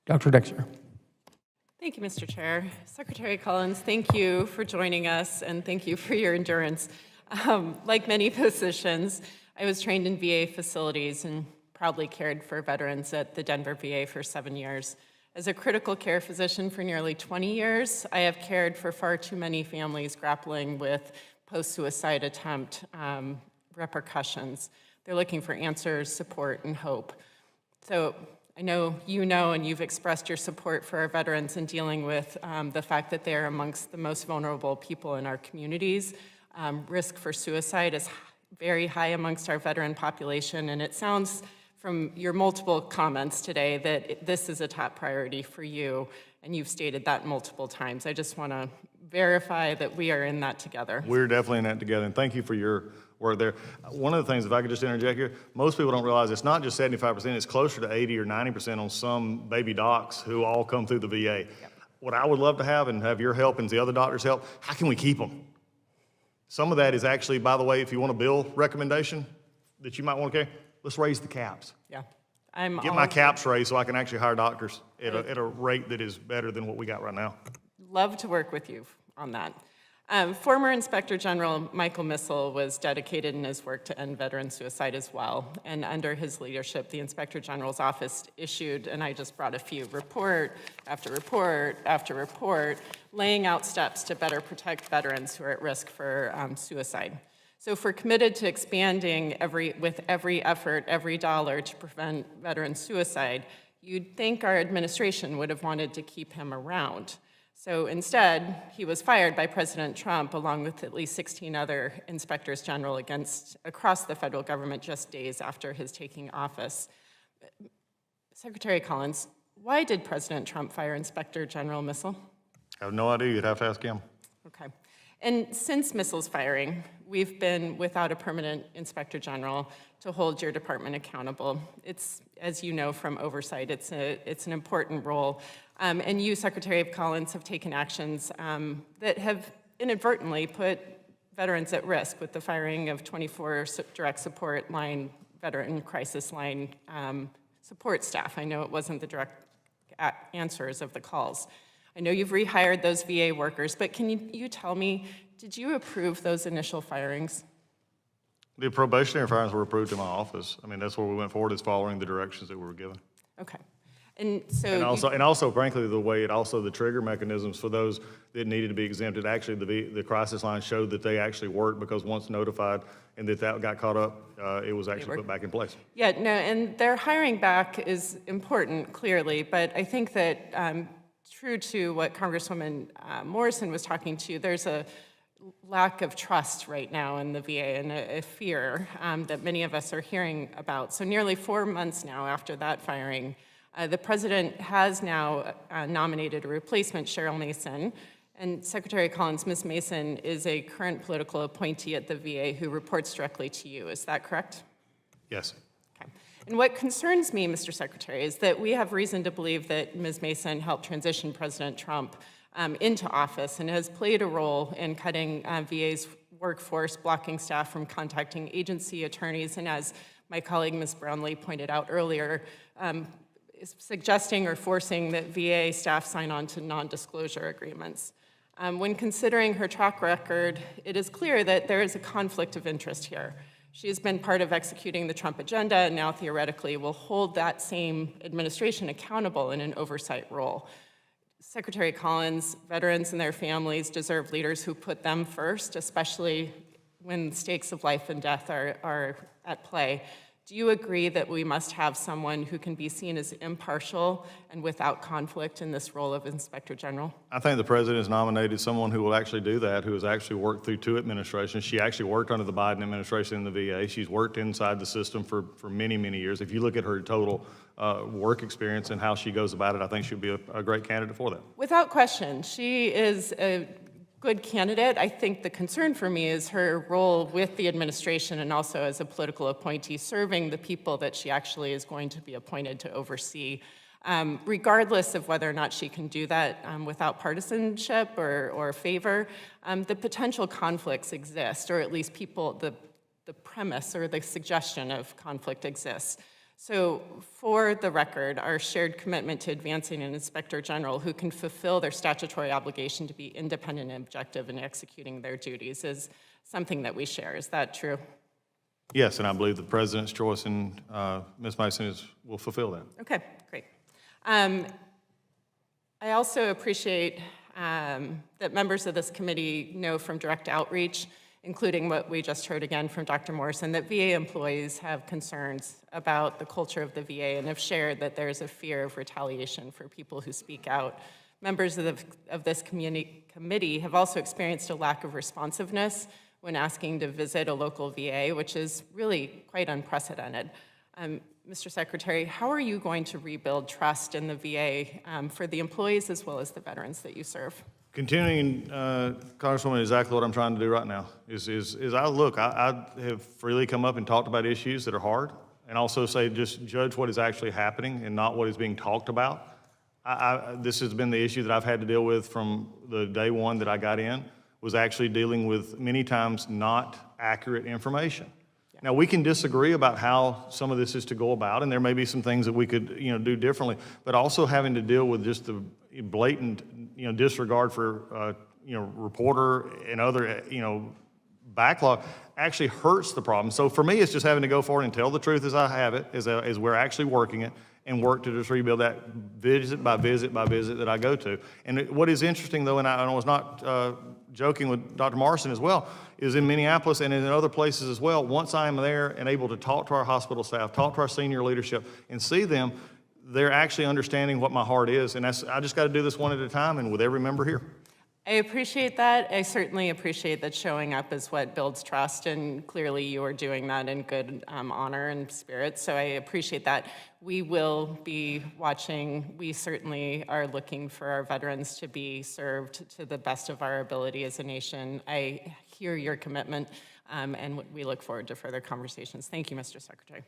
Dr. Dexter. Thank you, Mr. Chair. Secretary Collins, thank you for joining us, and thank you for your endurance. Like many physicians, I was trained in VA facilities and proudly cared for veterans at the Denver VA for 7 years. As a critical care physician for nearly 20 years, I have cared for far too many families grappling with post-suicide attempt repercussions. They're looking for answers, support, and hope. So I know you know and you've expressed your support for our veterans in dealing with the fact that they are amongst the most vulnerable people in our communities. Risk for suicide is very high amongst our veteran population, and it sounds from your multiple comments today that this is a top priority for you, and you've stated that multiple times. I just want to verify that we are in that together. We're definitely in that together, and thank you for your work there. One of the things, if I could just interject here, most people don't realize it's not just 75%, it's closer to 80 or 90% on some baby docs who all come through the VA. Yep. What I would love to have, and have your help and the other doctors' help, how can we keep them? Some of that is actually, by the way, if you want a bill recommendation that you might want to carry, let's raise the caps. Yeah. Get my caps raised so I can actually hire doctors at a rate that is better than what we got right now. Love to work with you on that. Former Inspector General Michael Missel was dedicated in his work to end veteran suicide as well. And under his leadership, the Inspector General's office issued, and I just brought a few, report after report after report, laying out steps to better protect veterans who are at risk for suicide. So if we're committed to expanding with every effort, every dollar to prevent veteran suicide, you'd think our administration would have wanted to keep him around. So instead, he was fired by President Trump along with at least 16 other inspectors general across the federal government just days after his taking office. Secretary Collins, why did President Trump fire Inspector General Missel? I have no idea. You'd have to ask him. Okay. And since Missel's firing, we've been without a permanent inspector general to hold your department accountable. It's, as you know from oversight, it's an important role. And you, Secretary of Collins, have taken actions that have inadvertently put veterans at risk with the firing of 24 direct support line, veteran crisis line support staff. I know it wasn't the direct answers of the calls. I know you've rehired those VA workers, but can you tell me, did you approve those initial firings? The probationary firings were approved in my office. I mean, that's where we went forward, is following the directions that we were given. Okay. And so and also, frankly, the trigger mechanisms for those that needed to be exempted, actually the crisis line showed that they actually worked, because once notified and that got caught up, it was actually put back in place. Yeah, no, and their hiring back is important, clearly, but I think that true to what Congresswoman Morrison was talking to, there's a lack of trust right now in the VA and a fear that many of us are hearing about. So nearly 4 months now after that firing, the president has now nominated a replacement, Cheryl Mason, and Secretary Collins, Ms. Mason is a current political appointee at the VA who reports directly to you. Is that correct? Yes. Okay. And what concerns me, Mr. Secretary, is that we have reason to believe that Ms. Mason helped transition President Trump into office and has played a role in cutting VA's workforce, blocking staff from contacting agency attorneys, and as my colleague Ms. Brownlee pointed out earlier, is suggesting or forcing that VA staff sign on to non-disclosure agreements. When considering her track record, it is clear that there is a conflict of interest here. She has been part of executing the Trump agenda and now theoretically will hold that same administration accountable in an oversight role. Secretary Collins, veterans and their families deserve leaders who put them first, especially when stakes of life and death are at play. Do you agree that we must have someone who can be seen as impartial and without conflict in this role of Inspector General? I think the president has nominated someone who will actually do that, who has actually worked through 2 administrations. She actually worked under the Biden administration in the VA. She's worked inside the system for many, many years. If you look at her total work experience and how she goes about it, I think she'll be a great candidate for that. Without question, she is a good candidate. I think the concern for me is her role with the administration and also as a political appointee, serving the people that she actually is going to be appointed to oversee, regardless of whether or not she can do that without partisanship or favor. The potential conflicts exist, or at least the premise or the suggestion of conflict exists. So for the record, our shared commitment to advancing an inspector general who can fulfill their statutory obligation to be independent and objective in executing their duties is something that we share. Is that true? Yes, and I believe the president's choice and Ms. Mason will fulfill that. Okay, great. I also appreciate that members of this committee know from direct outreach, including what we just heard again from Dr. Morrison, that VA employees have concerns about the culture of the VA and have shared that there's a fear of retaliation for people who speak out. Members of this committee have also experienced a lack of responsiveness when asking to visit a local VA, which is really quite unprecedented. Mr. Secretary, how are you going to rebuild trust in the VA for the employees as well as the veterans that you serve? Continuing, Congresswoman, exactly what I'm trying to do right now is I have freely come up and talked about issues that are hard, and also say just judge what is actually happening and not what is being talked about. This has been the issue that I've had to deal with from the day one that I got in, was actually dealing with many times not accurate information. Yeah. Now, we can disagree about how some of this is to go about, and there may be some things that we could do differently, but also having to deal with just the blatant disregard for reporter and other backlog actually hurts the problem. So for me, it's just having to go forward and tell the truth as I have it, as we're actually working it, and work to just rebuild that visit by visit by visit that I go to. And what is interesting, though, and I was not joking with Dr. Morrison as well, is in Minneapolis and in other places as well, once I am there and able to talk to our hospital staff, talk to our senior leadership, and see them, they're actually understanding what my heart is. And I just got to do this one at a time and with every member here. I appreciate that. I certainly appreciate that showing up is what builds trust, and clearly you are doing that in good honor and spirit, so I appreciate that. We will be watching. We certainly are looking for our veterans to be served to the best of our ability as a nation. I hear your commitment, and we look forward to further conversations. Thank you, Mr. Secretary.